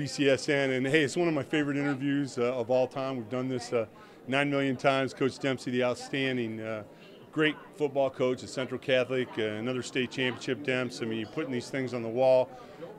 BCSN, and hey, it's one of my favorite interviews of all time. We've done this 9 million times. Coach Dempsey, the outstanding, great football coach at Central Catholic, another state championship, Demps. I mean, you're putting these things on the wall.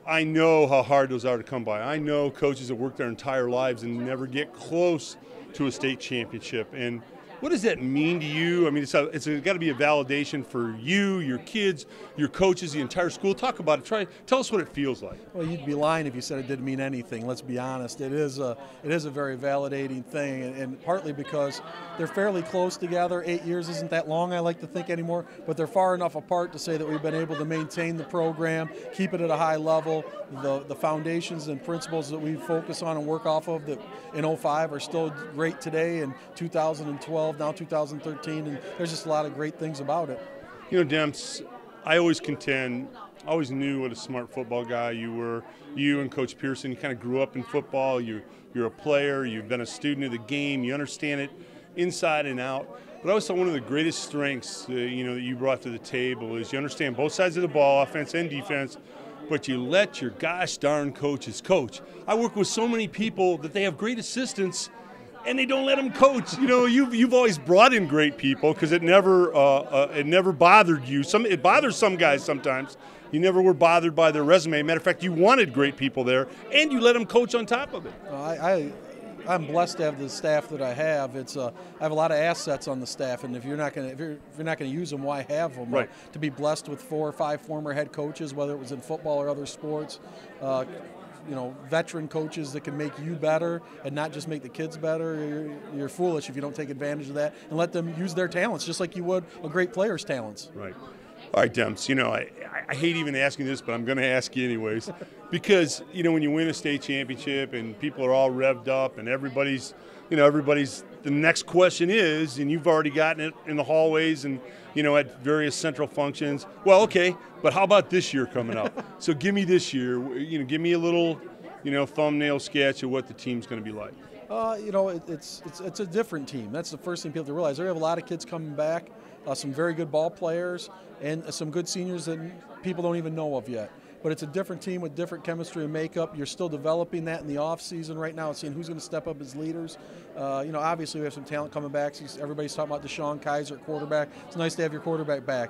I know how hard those are to come by. I know coaches that work their entire lives and never get close to a state championship. And what does that mean to you? I mean, it's got to be a validation for you, your kids, your coaches, the entire school. Talk about it. Tell us what it feels like. Well, you'd be lying if you said it didn't mean anything. Let's be honest. It is a very validating thing, and partly because they're fairly close together. 8 years isn't that long, I like to think, anymore, but they're far enough apart to say that we've been able to maintain the program, keep it at a high level. The foundations and principles that we focus on and work off of that in 05 are still great today in 2012, now 2013, and there's just a lot of great things about it. You know, Demps, I always knew what a smart football guy you were. You and Coach Pearson, you kind of grew up in football. You're a player. You've been a student of the game. You understand it inside and out. But I always thought one of the greatest strengths that you brought to the table is you understand both sides of the ball, offense and defense, but you let your gosh darn coaches coach. I work with so many people that they have great assistants, and they don't let them coach. You know, you've always brought in great people because it never bothered you. It bothers some guys sometimes. You never were bothered by their resume. Matter of fact, you wanted great people there, and you let them coach on top of it. I'm blessed to have the staff that I have. I have a lot of assets on the staff, and if you're not going to use them, why have them? Right. To be blessed with 4 or 5 former head coaches, whether it was in football or other sports. Veteran coaches that can make you better and not just make the kids better. You're foolish if you don't take advantage of that and let them use their talents just like you would a great player's talents. Right. All right, Demps, I hate even asking this, but I'm going to ask you anyways, because, when you win a state championship and people are all revved up and everybody's, the next question is, and you've already gotten it in the hallways and, at various central functions, well, okay, but how about this year coming up? So give me this year, give me a little, thumbnail sketch of what the team's going to be like. It's a different team. That's the first thing people have to realize. There have a lot of kids coming back, some very good ball players, and some good seniors that people don't even know of yet. But it's a different team with different chemistry and makeup. You're still developing that in the off season right now, seeing who's going to step up as leaders. Obviously we have some talent coming back. Everybody's talking about Deshaun Kaiser at quarterback. It's nice to have your quarterback back.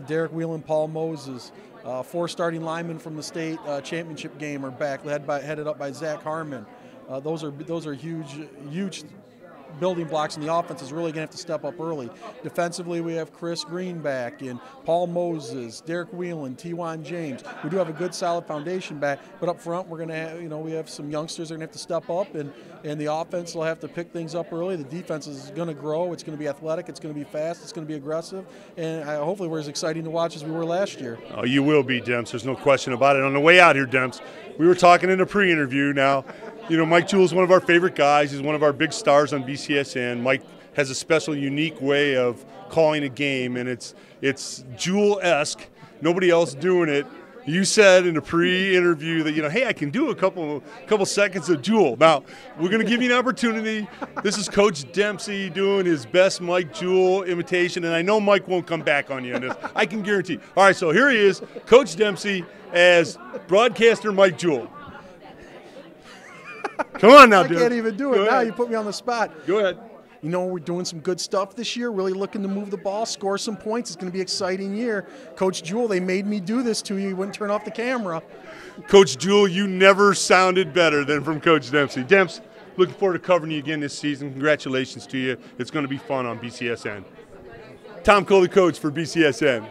Derek Whelan, Paul Moses, 4 starting linemen from the state championship game are back, headed up by Zach Harmon. Those are huge building blocks, and the offense is really going to have to step up early. Defensively, we have Chris Green back and Paul Moses, Derek Whelan, T1 James. We do have a good, solid foundation back, but up front, we're going to have, we have some youngsters that are going to have to step up, and the offense will have to pick things up early. The defense is going to grow. It's going to be athletic. It's going to be fast. It's going to be aggressive, and hopefully we're as exciting to watch as we were last year. Oh, you will be, Demps. There's no question about it. On the way out here, Demps, we were talking in a pre-interview now. Mike Jewell is one of our favorite guys. He's one of our big stars on BCSN. Mike has a special, unique way of calling a game, and it's Jewell-esque. Nobody else doing it. You said in a pre-interview that, hey, I can do a couple seconds of Jewell. Now, we're going to give you an opportunity. This is Coach Dempsey doing his best Mike Jewell imitation, and I know Mike won't come back on you on this. I can guarantee. All right, so here he is, Coach Dempsey as broadcaster Mike Jewell. Come on now, dude. I can't even do it now. You put me on the spot. Go ahead. We're doing some good stuff this year, really looking to move the ball, score some points. It's going to be an exciting year. Coach Jewell, they made me do this to you. You wouldn't turn off the camera. Coach Jewell, you never sounded better than from Coach Dempsey. Demps, looking forward to covering you again this season. Congratulations to you. It's going to be fun on BCSN. Tom Coley, coach for BCSN.